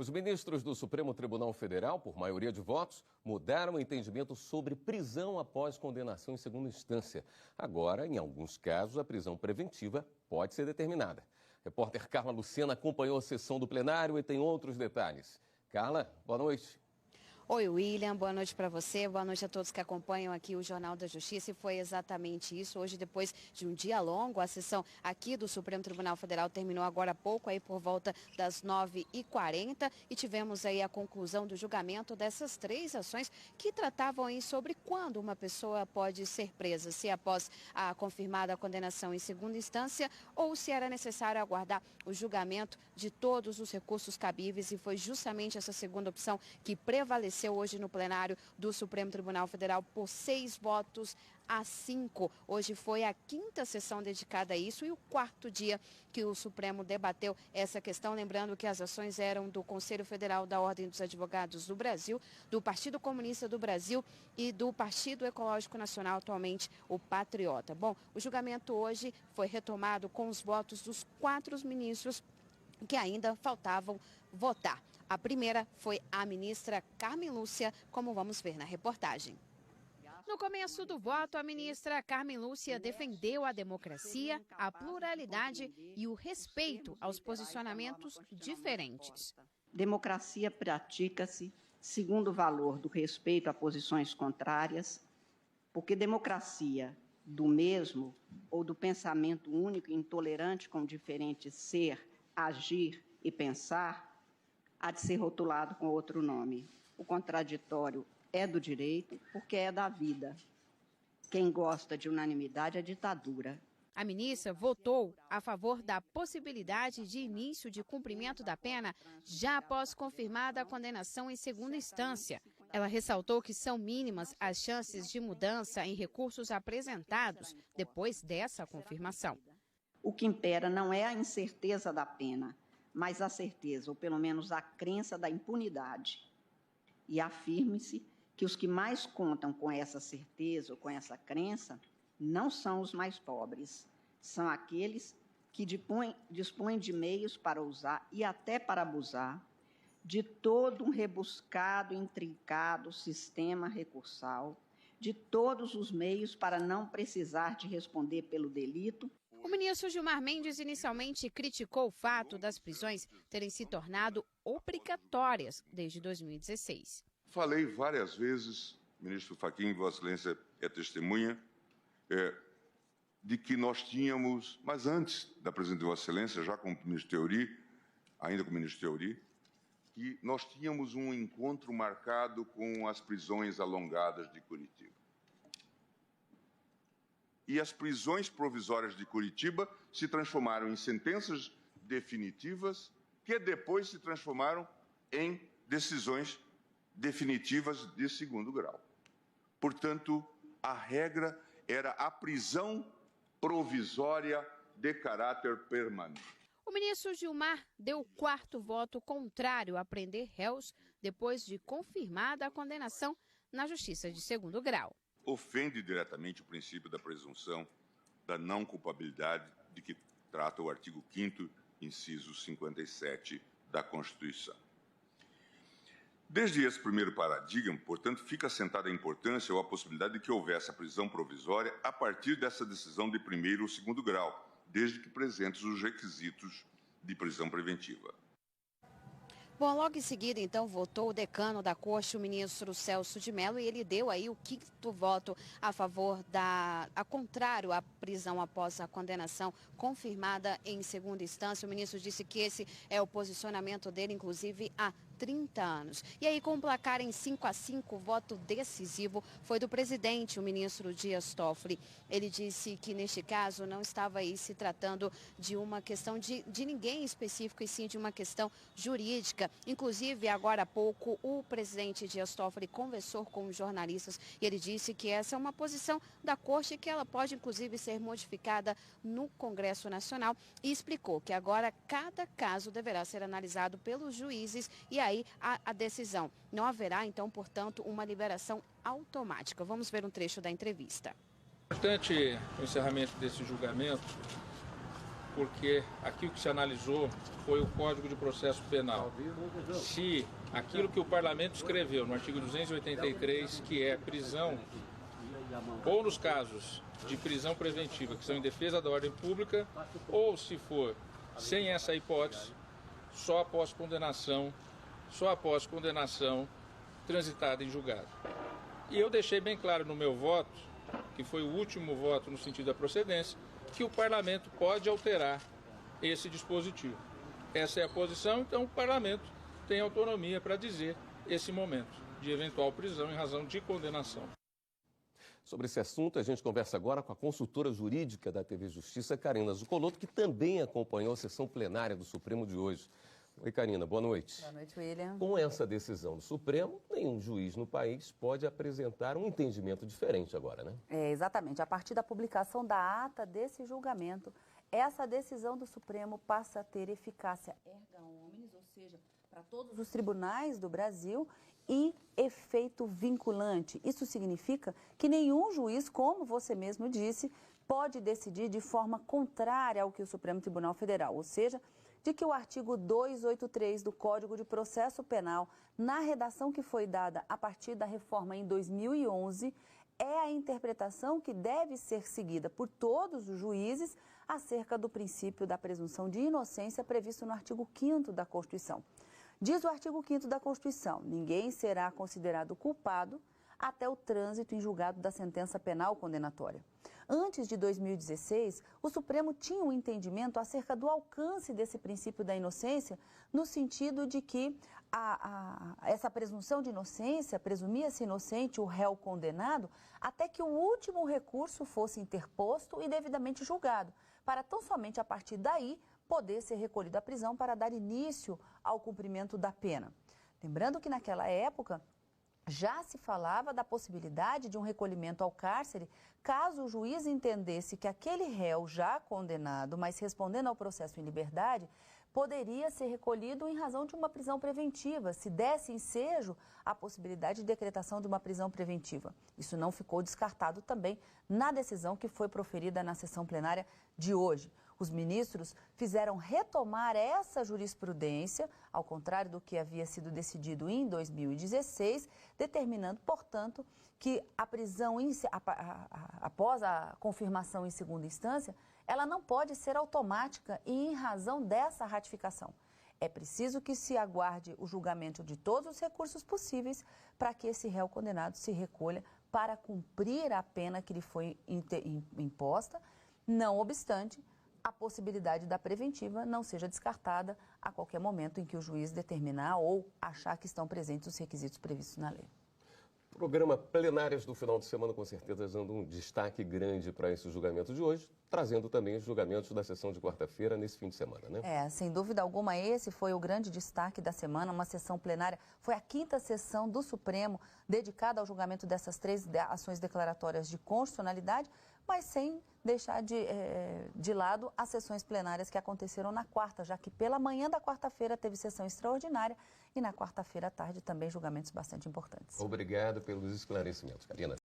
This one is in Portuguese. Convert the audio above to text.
Os ministros do Supremo Tribunal Federal, por maioria de votos, mudaram o entendimento sobre prisão após condenação em segunda instância. Agora, em alguns casos, a prisão preventiva pode ser determinada. A repórter Carla Lucena acompanhou a sessão do plenário e tem outros detalhes. Carla, boa noite. Oi, William, boa noite para você, boa noite a todos que acompanham aqui o Jornal da Justiça. E foi exatamente isso. Hoje, depois de um dia longo, a sessão aqui do Supremo Tribunal Federal terminou agora há pouco, aí por volta das 9h40, e tivemos aí a conclusão do julgamento dessas três ações que tratavam aí sobre quando uma pessoa pode ser presa, se após a confirmada condenação em segunda instância ou se era necessário aguardar o julgamento de todos os recursos cabíveis, e foi justamente essa segunda opção que prevaleceu hoje no plenário do Supremo Tribunal Federal por 6-5. Hoje foi a quinta sessão dedicada a isso e o quarto dia que o Supremo debateu essa questão. Lembrando que as ações eram do Conselho Federal da Ordem dos Advogados do Brasil, do Partido Comunista do Brasil e do Partido Ecológico Nacional, atualmente o Patriota. Bom, o julgamento hoje foi retomado com os votos dos 4 ministros que ainda faltavam votar. A primeira foi a ministra Carmen Lúcia, como vamos ver na reportagem. No começo do voto, a ministra Carmen Lúcia defendeu a democracia, a pluralidade e o respeito aos posicionamentos diferentes. Democracia pratica-se segundo o valor do respeito a posições contrárias, porque democracia do mesmo ou do pensamento único e intolerante com diferentes ser, agir e pensar, há de ser rotulado com outro nome. O contraditório é do direito porque é da vida. Quem gosta de unanimidade é ditadura. A ministra votou a favor da possibilidade de início de cumprimento da pena já após confirmada a condenação em segunda instância. Ela ressaltou que são mínimas as chances de mudança em recursos apresentados depois dessa confirmação. O que impera não é a incerteza da pena, mas a certeza, ou pelo menos a crença da impunidade. E afirme-se que os que mais contam com essa certeza ou com essa crença não são os mais pobres, são aqueles que dispõem de meios para usar e até para abusar de todo um rebuscado, intrincado sistema recursal, de todos os meios para não precisar de responder pelo delito. O ministro Gilmar Mendes inicialmente criticou o fato das prisões terem se tornado obrigatórias desde 2016. Falei várias vezes, ministro Fachin, Vossa Excelência é testemunha, de que nós tínhamos, mas antes da presença de Vossa Excelência, já com o ministro Teori, ainda com o ministro Teori, que nós tínhamos um encontro marcado com as prisões alongadas de Curitiba. E as prisões provisórias de Curitiba se transformaram em sentenças definitivas, que depois se transformaram em decisões definitivas de segundo grau. Portanto, a regra era a prisão provisória de caráter permanente. O ministro Gilmar deu o 4º voto contrário a prender réus depois de confirmada a condenação na Justiça de segundo grau. Ofende diretamente o princípio da presunção da não culpabilidade de que trata o artigo 5º, inciso 57 da Constituição. Desde esse primeiro paradigma, portanto, fica assentada a importância ou a possibilidade de que houvesse a prisão provisória a partir dessa decisão de primeiro ou segundo grau, desde que presentes os requisitos de prisão preventiva. Bom, logo em seguida, então, votou o decano da Corte, o ministro Celso de Mello, e ele deu aí o 5º voto a favor contrário à prisão após a condenação confirmada em segunda instância. O ministro disse que esse é o posicionamento dele, inclusive, há 30 anos. E aí, com o placar em 5-5, o voto decisivo foi do presidente, o ministro Dias Toffoli. Ele disse que, neste caso, não estava aí se tratando de uma questão de ninguém específico, e sim de uma questão jurídica. Inclusive, agora há pouco, o presidente Dias Toffoli conversou com os jornalistas e ele disse que essa é uma posição da Corte, que ela pode, inclusive, ser modificada no Congresso Nacional, e explicou que agora cada caso deverá ser analisado pelos juízes e aí a decisão. Não haverá, então, portanto, uma liberação automática. Vamos ver um trecho da entrevista. Importante o encerramento desse julgamento porque aqui o que se analisou foi o Código de Processo Penal. Se aquilo que o Parlamento escreveu no artigo 283, que é prisão, ou nos casos de prisão preventiva, que são em defesa da ordem pública, ou se for sem essa hipótese, só após condenação transitada em julgado. E eu deixei bem claro no meu voto, que foi o último voto no sentido da procedência, que o Parlamento pode alterar esse dispositivo. Essa é a posição, então o Parlamento tem autonomia para dizer esse momento de eventual prisão em razão de condenação. Sobre esse assunto, a gente conversa agora com a consultora jurídica da TV Justiça, Karina Zucolotto, que também acompanhou a sessão plenária do Supremo de hoje. Oi, Karina, boa noite. Boa noite, William. Com essa decisão do Supremo, nenhum juiz no país pode apresentar um entendimento diferente agora, né? Exatamente. A partir da publicação da ata desse julgamento, essa decisão do Supremo passa a ter eficácia erga omnes, ou seja, para todos os tribunais do Brasil, e efeito vinculante. Isso significa que nenhum juiz, como você mesmo disse, pode decidir de forma contrária ao que o Supremo Tribunal Federal, ou seja, de que o artigo 283 do Código de Processo Penal, na redação que foi dada a partir da reforma em 2011, é a interpretação que deve ser seguida por todos os juízes acerca do princípio da presunção de inocência previsto no artigo 5º da Constituição. Diz o artigo 5º da Constituição: ninguém será considerado culpado até o trânsito em julgado da sentença penal condenatória. Antes de 2016, o Supremo tinha um entendimento acerca do alcance desse princípio da inocência, no sentido de que essa presunção de inocência, presumia-se inocente o réu condenado, até que o último recurso fosse interposto e devidamente julgado, para tão somente a partir daí poder ser recolhido à prisão para dar início ao cumprimento da pena. Lembrando que naquela época já se falava da possibilidade de um recolhimento ao cárcere caso o juiz entendesse que aquele réu já condenado, mas respondendo ao processo em liberdade, poderia ser recolhido em razão de uma prisão preventiva, se desse ensejo a possibilidade de decretação de uma prisão preventiva. Isso não ficou descartado também na decisão que foi proferida na sessão plenária de hoje. Os ministros fizeram retomar essa jurisprudência, ao contrário do que havia sido decidido em 2016, determinando, portanto, que a prisão após a confirmação em segunda instância, ela não pode ser automática e em razão dessa ratificação. É preciso que se aguarde o julgamento de todos os recursos possíveis para que esse réu condenado se recolha para cumprir a pena que lhe foi imposta, não obstante, a possibilidade da preventiva não seja descartada a qualquer momento em que o juiz determinar ou achar que estão presentes os requisitos previstos na lei. Programa Plenárias do final de semana, com certeza, dando um destaque grande para esse julgamento de hoje, trazendo também os julgamentos da sessão de quarta-feira nesse fim de semana, né? Sem dúvida alguma, esse foi o grande destaque da semana, uma sessão plenária. Foi a 5ª sessão do Supremo dedicada ao julgamento dessas 3 ações declaratórias de constitucionalidade, mas sem deixar de lado as sessões plenárias que aconteceram na quarta, já que pela manhã da quarta-feira teve sessão extraordinária e na quarta-feira à tarde também julgamentos bastante importantes. Obrigado pelos esclarecimentos, Karina.